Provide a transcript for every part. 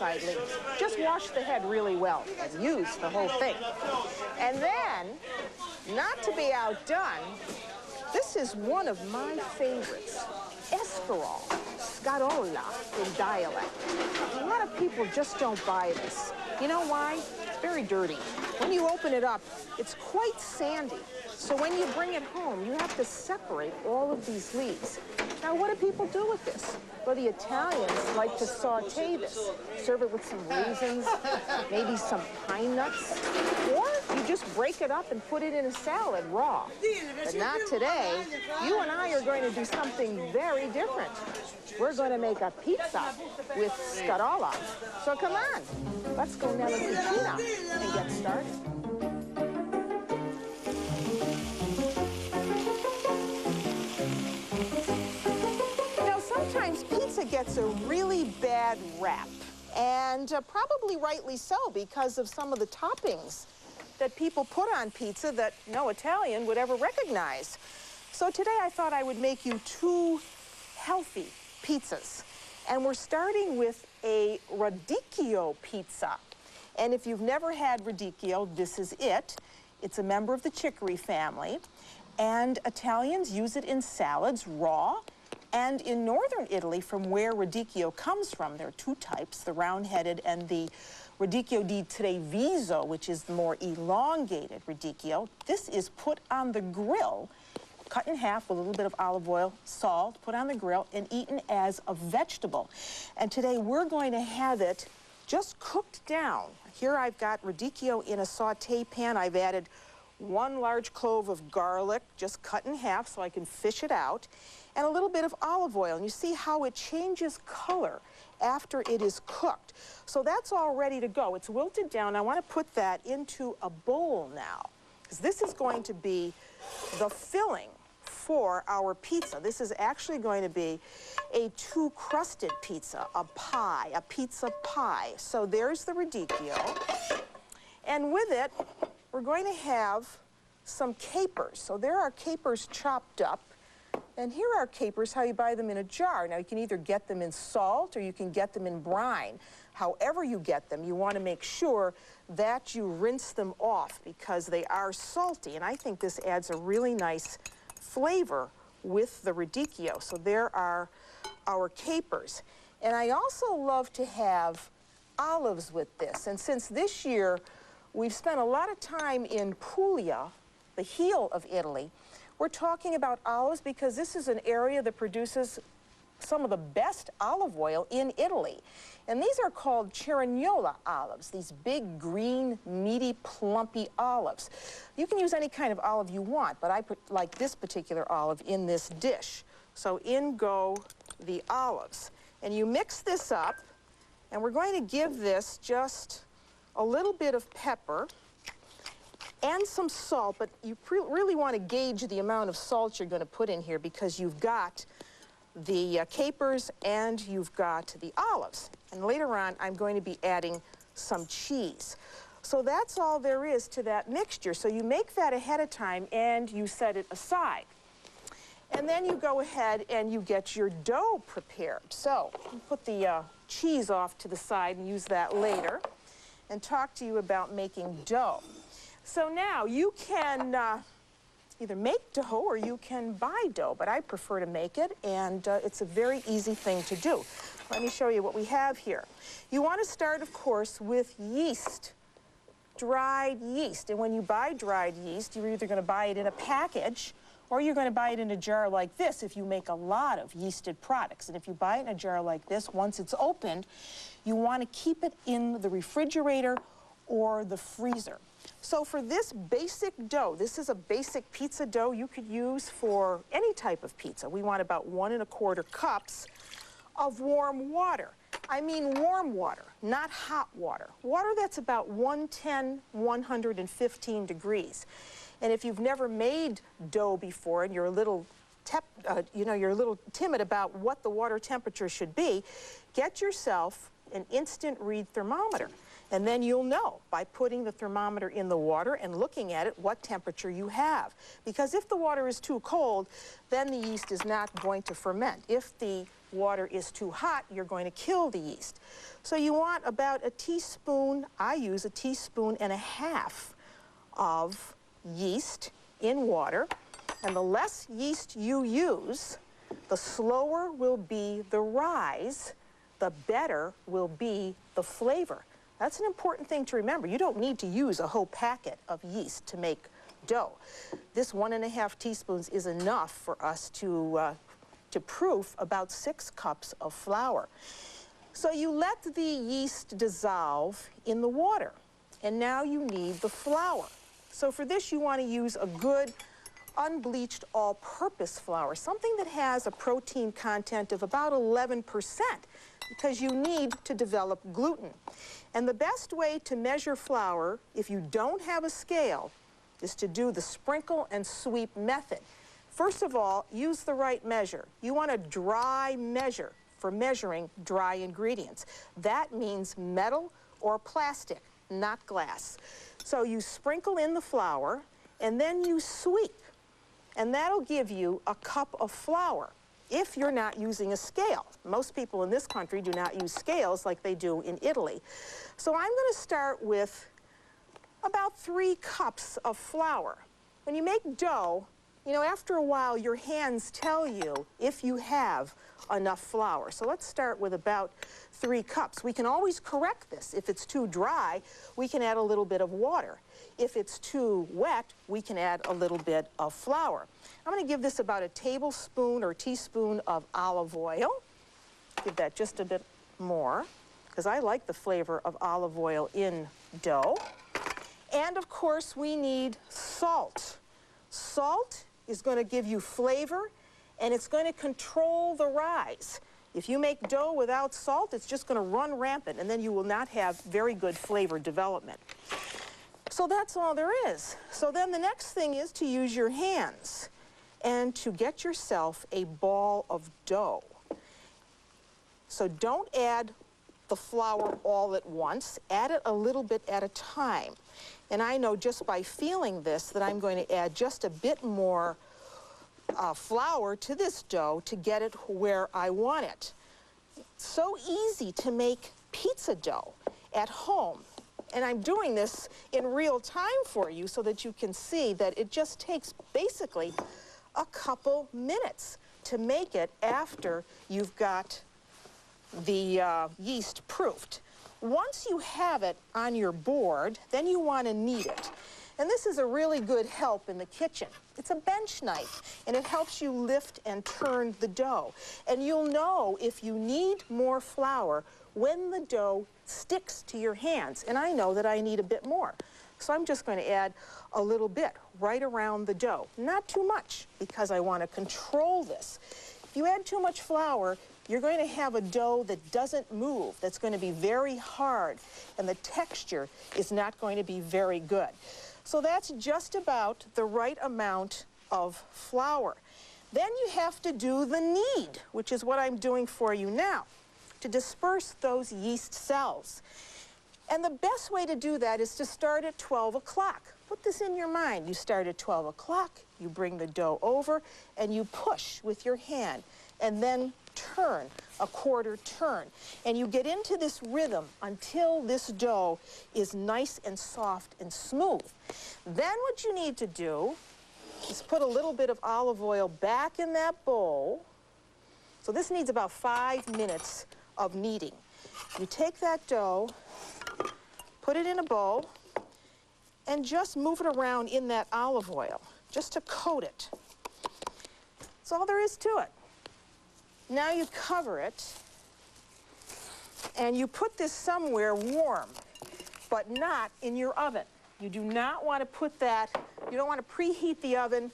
Lightly. Just wash the head really well and use the whole thing. And then, not to be outdone, this is one of my favorites. Escarole, scarola in dialect. A lot of people just don't buy this. You know why? It's very dirty. When you open it up, it's quite sandy. So when you bring it home, you have to separate all of these leaves. Now, what do people do with this? Well, the Italians like to saute this. Serve it with some raisins, maybe some pine nuts, or you just break it up and put it in a salad raw. But not today. You and I are going to do something very different. We're going to make a pizza with scarola. So come on, let's go nella cucina and get started. Sometimes pizza gets a really bad rap, and probably rightly so because of some of the toppings that people put on pizza that no Italian would ever recognize. So today I thought I would make you two healthy pizzas. And we're starting with a radicchio pizza. And if you've never had radicchio, this is it. It's a member of the chicory family, and Italians use it in salads raw. And in northern Italy, from where radicchio comes from, there are two types, the round-headed and the radicchio di Treviso, which is the more elongated radicchio. This is put on the grill, cut in half with a little bit of olive oil, salt, put on the grill, and eaten as a vegetable. And today we're going to have it just cooked down. Here I've got radicchio in a saute pan. I've added 1 large clove of garlic, just cut in half so I can fish it out, and a little bit of olive oil. And you see how it changes color after it is cooked. So that's all ready to go. It's wilted down. I want to put that into a bowl now, because this is going to be the filling for our pizza. This is actually going to be a two-crusted pizza, a pie, a pizza pie. So there's the radicchio. And with it, we're going to have some capers. So there are capers chopped up. And here are capers, how you buy them in a jar. Now, you can either get them in salt or you can get them in brine. However you get them, you want to make sure that you rinse them off because they are salty. And I think this adds a really nice flavor with the radicchio. So there are our capers. And I also love to have olives with this. And since this year we've spent a lot of time in Puglia, the heel of Italy, we're talking about olives because this is an area that produces some of the best olive oil in Italy. And these are called Cerignola olives, these big, green, meaty, plumpy olives. You can use any kind of olive you want, but I put like this particular olive in this dish. So in go the olives. And you mix this up, and we're going to give this just a little bit of pepper and some salt, but you really want to gauge the amount of salt you're going to put in here because you've got the capers and you've got the olives. And later on, I'm going to be adding some cheese. So that's all there is to that mixture. So you make that ahead of time and you set it aside. And then you go ahead and you get your dough prepared. So put the cheese off to the side and use that later and talk to you about making dough. So now you can either make dough or you can buy dough, but I prefer to make it, and it's a very easy thing to do. Let me show you what we have here. You want to start, of course, with yeast, dried yeast. And when you buy dried yeast, you're either going to buy it in a package or you're going to buy it in a jar like this if you make a lot of yeasted products. And if you buy it in a jar like this, once it's opened, you want to keep it in the refrigerator or the freezer. So for this basic dough, this is a basic pizza dough you could use for any type of pizza. We want about 1 1/4 cups of warm water. I mean warm water, not hot water. Water that's about 110, 115 degrees. And if you've never made dough before and you're a little you're a little timid about what the water temperature should be, get yourself an instant read thermometer. And then you'll know by putting the thermometer in the water and looking at it what temperature you have. Because if the water is too cold, then the yeast is not going to ferment. If the water is too hot, you're going to kill the yeast. So you want about a teaspoon, I use a teaspoon and a half of yeast in water. And the less yeast you use, the slower will be the rise, the better will be the flavor. That's an important thing to remember. You don't need to use a whole packet of yeast to make dough. This 1½ teaspoons is enough for us to proof about 6 cups of flour. So you let the yeast dissolve in the water, and now you need the flour. So for this, you want to use a good unbleached all-purpose flour, something that has a protein content of about 11%, because you need to develop gluten. And the best way to measure flour, if you don't have a scale, is to do the sprinkle and sweep method. First of all, use the right measure. You want a dry measure for measuring dry ingredients. That means metal or plastic, not glass. So you sprinkle in the flour, and then you sweep. And that'll give you a cup of flour if you're not using a scale. Most people in this country do not use scales like they do in Italy. So I'm going to start with about 3 cups of flour. When you make dough, you know, after a while, your hands tell you if you have enough flour. So let's start with about 3 cups. We can always correct this. If it's too dry, we can add a little bit of water. If it's too wet, we can add a little bit of flour. I'm going to give this about a tablespoon or teaspoon of olive oil. Give that just a bit more, because I like the flavor of olive oil in dough. And of course, we need salt. Salt is going to give you flavor, and it's going to control the rise. If you make dough without salt, it's just going to run rampant, and then you will not have very good flavor development. So that's all there is. So then the next thing is to use your hands and to get yourself a ball of dough. So don't add the flour all at once. Add it a little bit at a time. And I know just by feeling this that I'm going to add just a bit more flour to this dough to get it where I want it. So easy to make pizza dough at home. And I'm doing this in real time for you so that you can see that it just takes basically a couple minutes to make it after you've got the yeast proofed. Once you have it on your board, then you want to knead it. And this is a really good help in the kitchen. It's a bench knife, and it helps you lift and turn the dough. And you'll know if you need more flour when the dough sticks to your hands. And I know that I need a bit more. So I'm just going to add a little bit right around the dough. Not too much, because I want to control this. If you add too much flour, you're going to have a dough that doesn't move, that's going to be very hard, and the texture is not going to be very good. So that's just about the right amount of flour. Then you have to do the knead, which is what I'm doing for you now, to disperse those yeast cells. And the best way to do that is to start at 12 o'clock. Put this in your mind. You start at 12 o'clock, you bring the dough over, and you push with your hand, and then turn, a quarter turn. And you get into this rhythm until this dough is nice and soft and smooth. Then what you need to do is put a little bit of olive oil back in that bowl. So this needs about 5 minutes of kneading. You take that dough, put it in a bowl, and just move it around in that olive oil, just to coat it. That's all there is to it. Now you cover it, and you put this somewhere warm, but not in your oven. You do not want to put that, you don't want to preheat the oven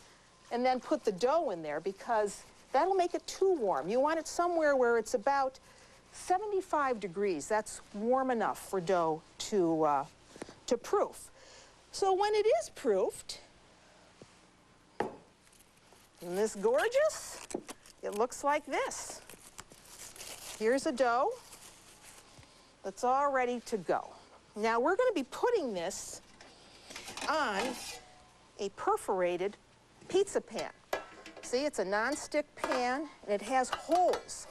and then put the dough in there, because that'll make it too warm. You want it somewhere where it's about 75 degrees. That's warm enough for dough to proof. So when it is proofed, isn't this gorgeous? It looks like this. Here's a dough. that's all ready to go. Now we're going to be putting this on a perforated pizza pan. See, it's a non-stick pan, and it has holes.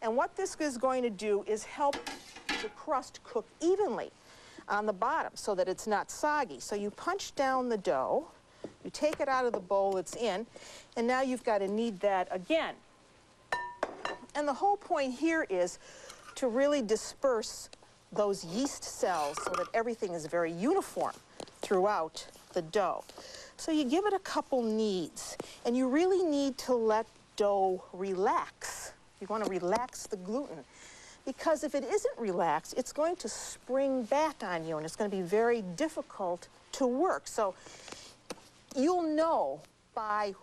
And what this is going to do is help the crust cook evenly on the bottom so that it's not soggy. So you punch down the dough, you take it out of the bowl it's in, and now you've got to knead that again. And the whole point here is to really disperse those yeast cells so that everything is very uniform throughout the dough. So you give it a couple kneads, and you really need to let dough relax. You want to relax the gluten, because if it isn't relaxed, it's going to spring back on you, and it's going to be very difficult to work. So you'll know by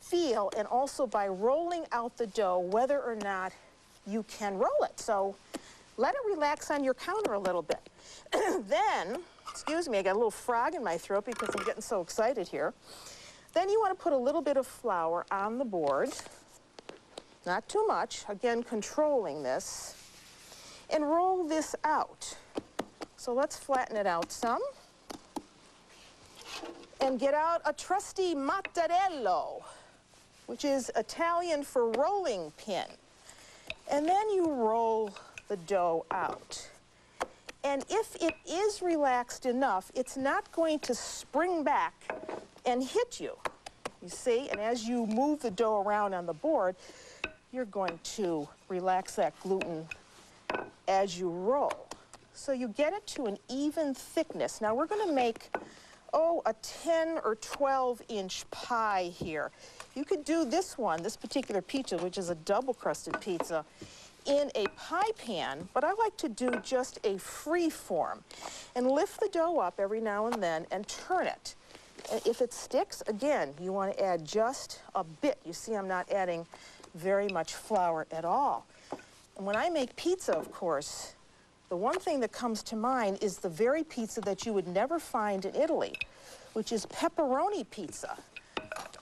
feel and also by rolling out the dough whether or not you can roll it. So let it relax on your counter a little bit. Then, excuse me, I got a little frog in my throat because I'm getting so excited here. Then you want to put a little bit of flour on the board, not too much, again controlling this, and roll this out. So let's flatten it out some. And get out a trusty mattarello, which is Italian for rolling pin. And then you roll the dough out. And if it is relaxed enough, it's not going to spring back and hit you. You see, and as you move the dough around on the board, you're going to relax that gluten as you roll. So you get it to an even thickness. Now we're going to make, a 10 or 12-inch pie here. You could do this one, this particular pizza, which is a double-crusted pizza, in a pie pan, but I like to do just a free form and lift the dough up every now and then and turn it. And if it sticks, again, you want to add just a bit. You see, I'm not adding very much flour at all. And when I make pizza, of course, the one thing that comes to mind is the very pizza that you would never find in Italy, which is pepperoni pizza.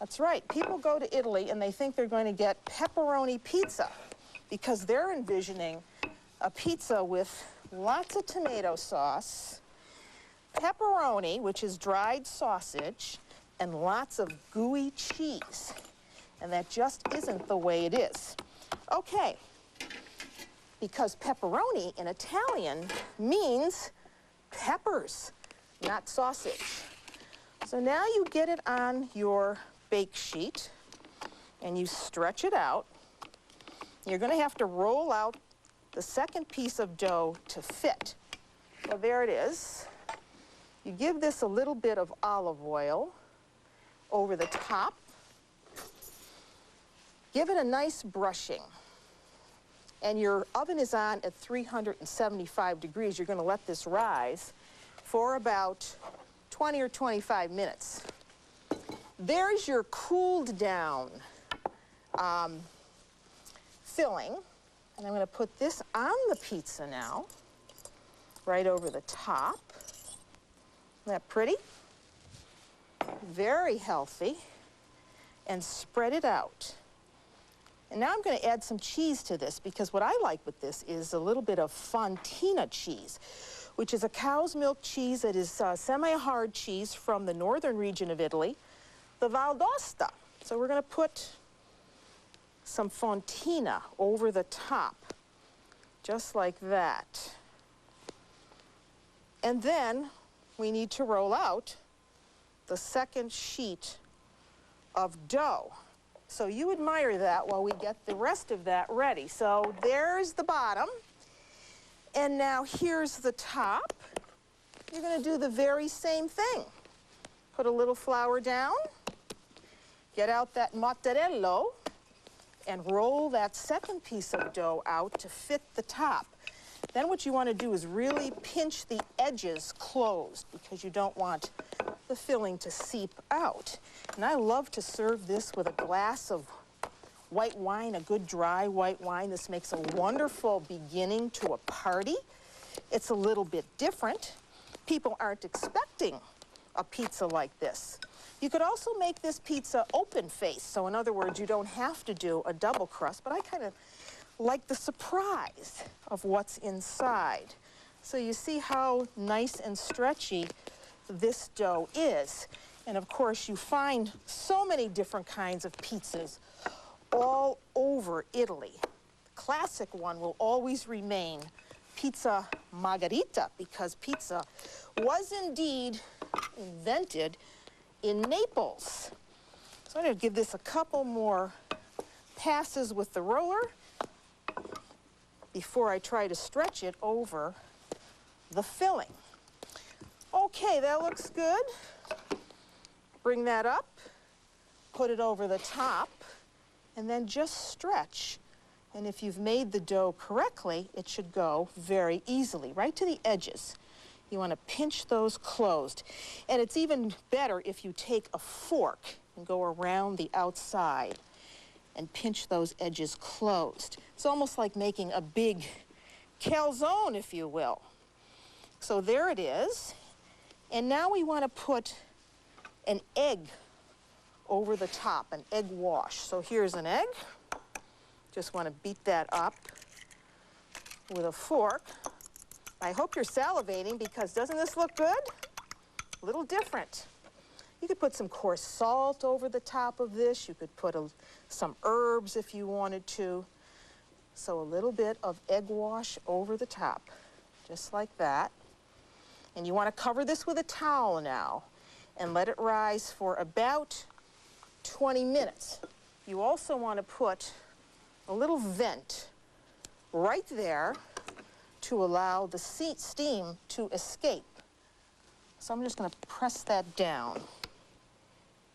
That's right. People go to Italy and they think they're going to get pepperoni pizza because they're envisioning a pizza with lots of tomato sauce, pepperoni, which is dried sausage, and lots of gooey cheese. And that just isn't the way it is. Okay. Because pepperoni in Italian means peppers, not sausage. So now you get it on your bake sheet and you stretch it out. You're going to have to roll out the second piece of dough to fit. So there it is. You give this a little bit of olive oil over the top. Give it a nice brushing. And your oven is on at 375 degrees. You're going to let this rise for about 20 or 25 minutes. There's your cooled down filling. And I'm going to put this on the pizza now, right over the top. Isn't that pretty? Very healthy. And spread it out. And now I'm going to add some cheese to this, because what I like with this is a little bit of fontina cheese, which is a cow's milk cheese that is semi-hard cheese from the northern region of Italy, the Val d'Aosta. So we're going to put some fontina over the top, just like that. And then we need to roll out the second sheet of dough. So you admire that while we get the rest of that ready. So there's the bottom. And now here's the top. You're going to do the very same thing. Put a little flour down. Get out that mattarello. And roll that second piece of dough out to fit the top. Then what you want to do is really pinch the edges closed, because you don't want the filling to seep out. And I love to serve this with a glass of white wine, a good dry white wine. This makes a wonderful beginning to a party. It's a little bit different. People aren't expecting a pizza like this. You could also make this pizza open-faced. So in other words, you don't have to do a double crust, but I kind of like the surprise of what's inside. So you see how nice and stretchy this dough is. And of course, you find so many different kinds of pizzas all over Italy. The classic one will always remain pizza margherita, because pizza was indeed invented in Naples. So I'm going to give this a couple more passes with the roller before I try to stretch it over the filling. Okay, that looks good. Bring that up, put it over the top, and then just stretch. And if you've made the dough correctly, it should go very easily, right to the edges. You want to pinch those closed. And it's even better if you take a fork and go around the outside and pinch those edges closed. It's almost like making a big calzone, if you will. So there it is. And now we want to put an egg over the top, an egg wash. So here's an egg. Just want to beat that up with a fork. I hope you're salivating, because doesn't this look good? A little different. You could put some coarse salt over the top of this. You could put some herbs if you wanted to. So a little bit of egg wash over the top, just like that. And you want to cover this with a towel now and let it rise for about 20 minutes. You also want to put a little vent right there to allow the steam to escape. So I'm just going to press that down.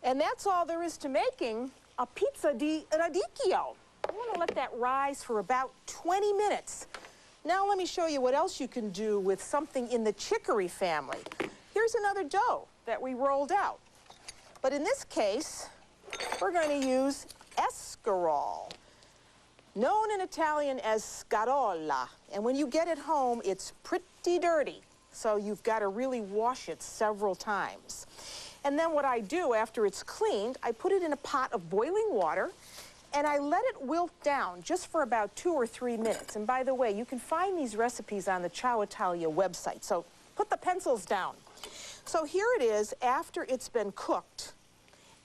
And that's all there is to making a pizza di radicchio. I want to let that rise for about 20 minutes. Now let me show you what else you can do with something in the chicory family. Here's another dough that we rolled out. But in this case, we're going to use escarole, known in Italian as scarola. And when you get it home, it's pretty dirty. So you've got to really wash it several times. And then what I do after it's cleaned, I put it in a pot of boiling water and I let it wilt down just for about 2 or 3 minutes. And by the way, you can find these recipes on the Ciao Italla website. So put the pencils down. So here it is after it's been cooked,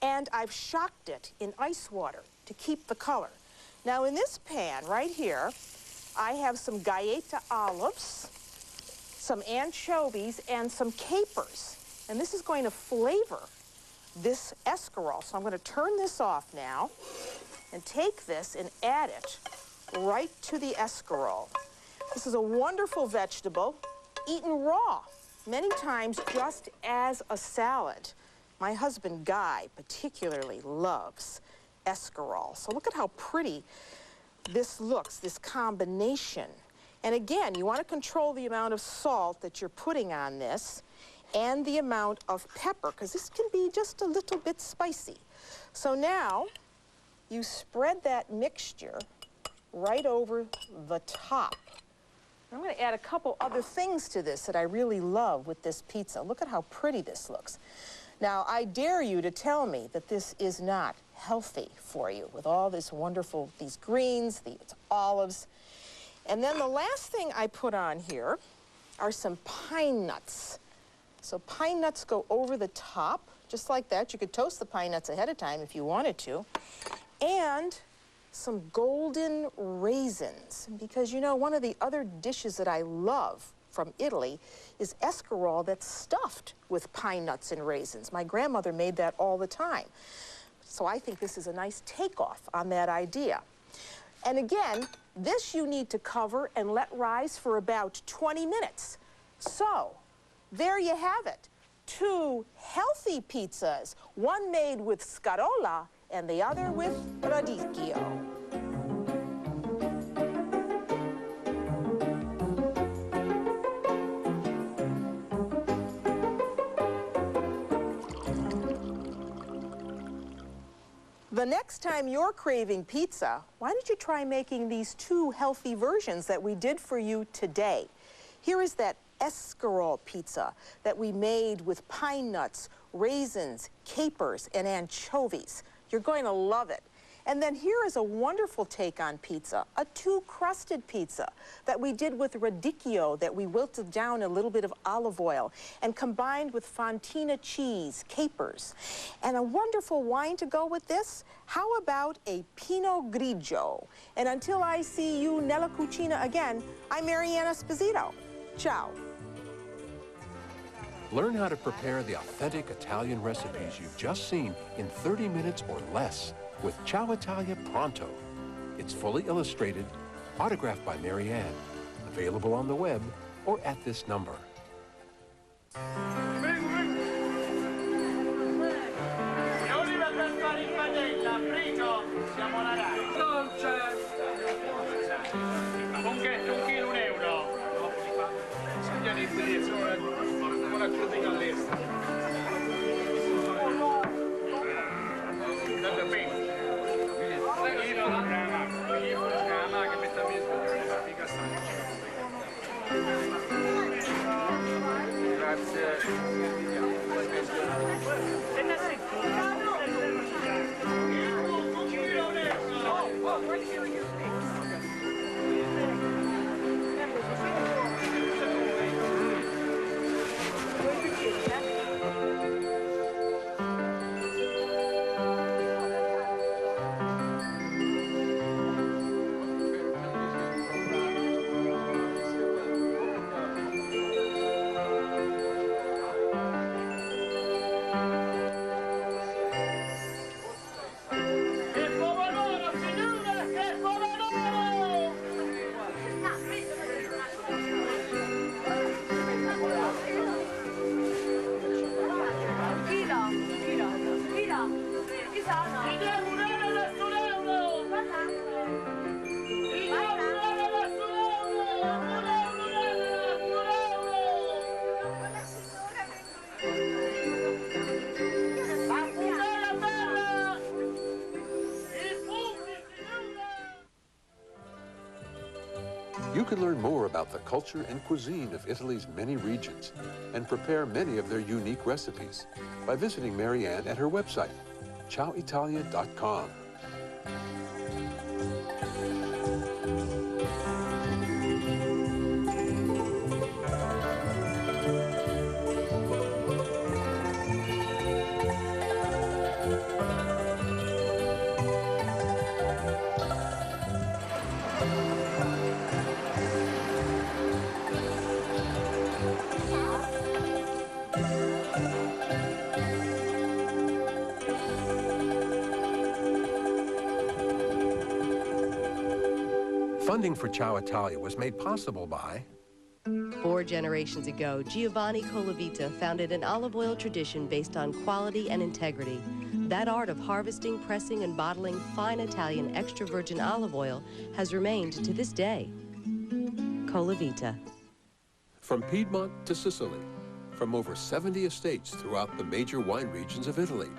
and I've shocked it in ice water to keep the color. Now in this pan right here, I have some gaeta olives, some anchovies, and some capers. And this is going to flavor this escarole. So I'm going to turn this off now and take this and add it right to the escarole. This is a wonderful vegetable, eaten raw, many times just as a salad. My husband, Guy, particularly loves escarole. So look at how pretty this looks, this combination. And again, you want to control the amount of salt that you're putting on this and the amount of pepper, because this can be just a little bit spicy. So now you spread that mixture right over the top. I'm going to add a couple other things to this that I really love with this pizza. Look at how pretty this looks. Now, I dare you to tell me that this is not healthy for you with all this wonderful, these greens, these olives. And then the last thing I put on here are some pine nuts. So pine nuts go over the top, just like that. You could toast the pine nuts ahead of time if you wanted to. And some golden raisins, because you know, one of the other dishes that I love from Italy is escarole that's stuffed with pine nuts and raisins. My grandmother made that all the time. So I think this is a nice takeoff on that idea. And again, this you need to cover and let rise for about 20 minutes. So there you have it. 2 healthy pizzas, one made with scarola and the other with radicchio. The next time you're craving pizza, why don't you try making these 2 healthy versions that we did for you today? Here is that escarole pizza that we made with pine nuts, raisins, capers, and anchovies. You're going to love it. And then here is a wonderful take on pizza, a two-crusted pizza that we did with radicchio that we wilted down a little bit of olive oil and combined with fontina cheese, capers. And a wonderful wine to go with this, how about a Pinot Grigio? And until I see you nella cucina again, I'm Marianne Esposito. Ciao. Learn how to prepare the authentic Italian recipes you've just seen in 30 minutes or less with Ciao Italia Pronto. It's fully illustrated, autographed by Marianne, available on the web or at this number. You can learn more about the culture and cuisine of Italy's many regions and prepare many of their unique recipes by visiting Marianne at her website, ciaoitalia.com. Funding for Ciao Italia was made possible by 4 generations ago, Giovanni Colavita founded an olive oil tradition based on quality and integrity. That art of harvesting, pressing, and bottling fine Italian extra virgin olive oil has remained to this day. Colavita. From Piedmont to Sicily, from over 70 estates throughout the major wine regions of Italy,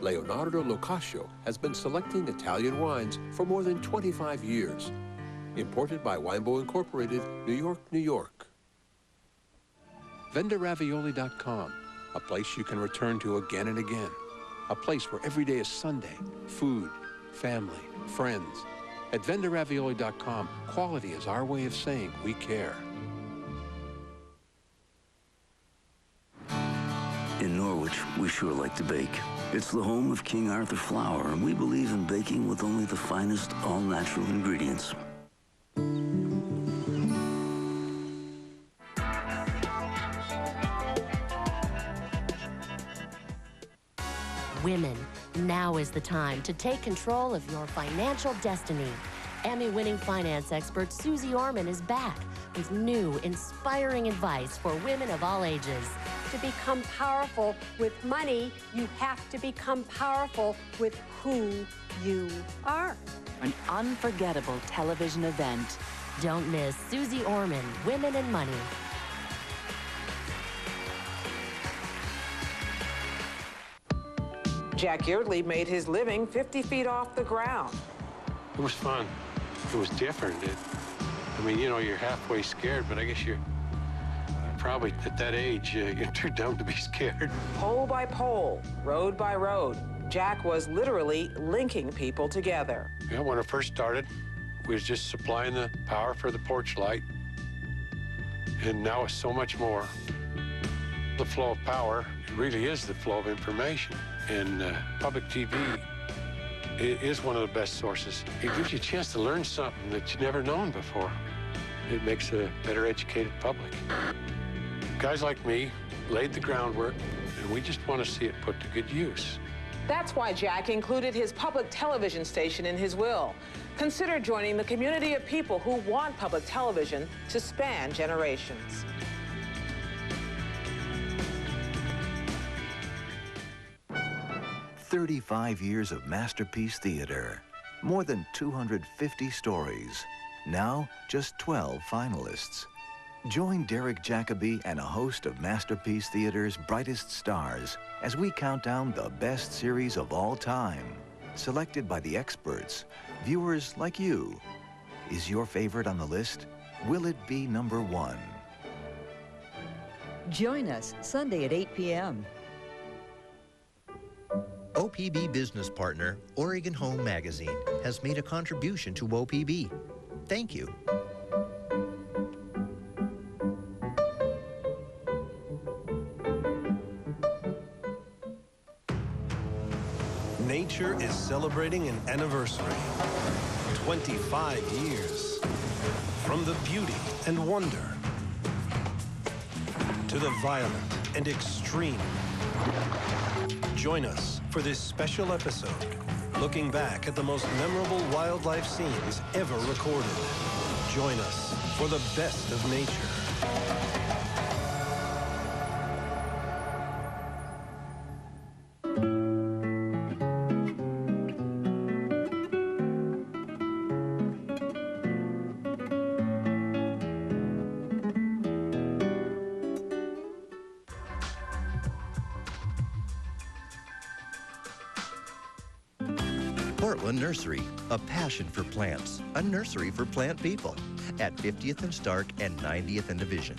Leonardo Locascio has been selecting Italian wines for more than 25 years. Imported by Winebow Incorporated, New York, New York. VendaRavioli.com, a place you can return to again and again. A place where every day is Sunday, food, family, friends. At VendaRavioli.com, quality is our way of saying we care. In Norwich, we sure like to bake. It's the home of King Arthur flour, and we believe in baking with only the finest, all-natural ingredients. Women, now is the time to take control of your financial destiny. Emmy-winning finance expert Susie Orman is back with new, inspiring advice for women of all ages. To become powerful with money, you have to become powerful with who you are. An unforgettable television event. Don't miss Susie Orman, Women and Money. Jack Yeardley made his living 50 feet off the ground. It was fun. It was different. I mean, you know, you're halfway scared, but I guess you're probably at that age, you're too dumb to be scared. Pole by pole, road by road, Jack was literally linking people together. Yeah, when I first started, we was just supplying the power for the porch light. And now it's so much more. The flow of power, it really is the flow of information. And public TV is one of the best sources. It gives you a chance to learn something that you've never known before. It makes a better educated public. Guys like me laid the groundwork, and we just want to see it put to good use. That's why Jack included his public television station in his will. Consider joining the community of people who want public television to span generations. "35 years of masterpiece theater, more than 250 stories, now just 12 finalists." Join Derek Jacobi and a host of Masterpiece Theater's brightest stars as we count down the best series of all time, selected by the experts, viewers like you. Is your favorite on the list? Will it be #1? Join us Sunday at 8 p.m. OPB business partner, Oregon Home Magazine, has made a contribution to OPB. Thank you. Nature is celebrating an anniversary. 25 years. From the beauty and wonder to the violent and extreme. Join us for this special episode, looking back at the most memorable wildlife scenes ever recorded. Join us for the best of nature. Portland Nursery, a passion for plants, a nursery for plant people, at 50th and Stark and 90th and Division.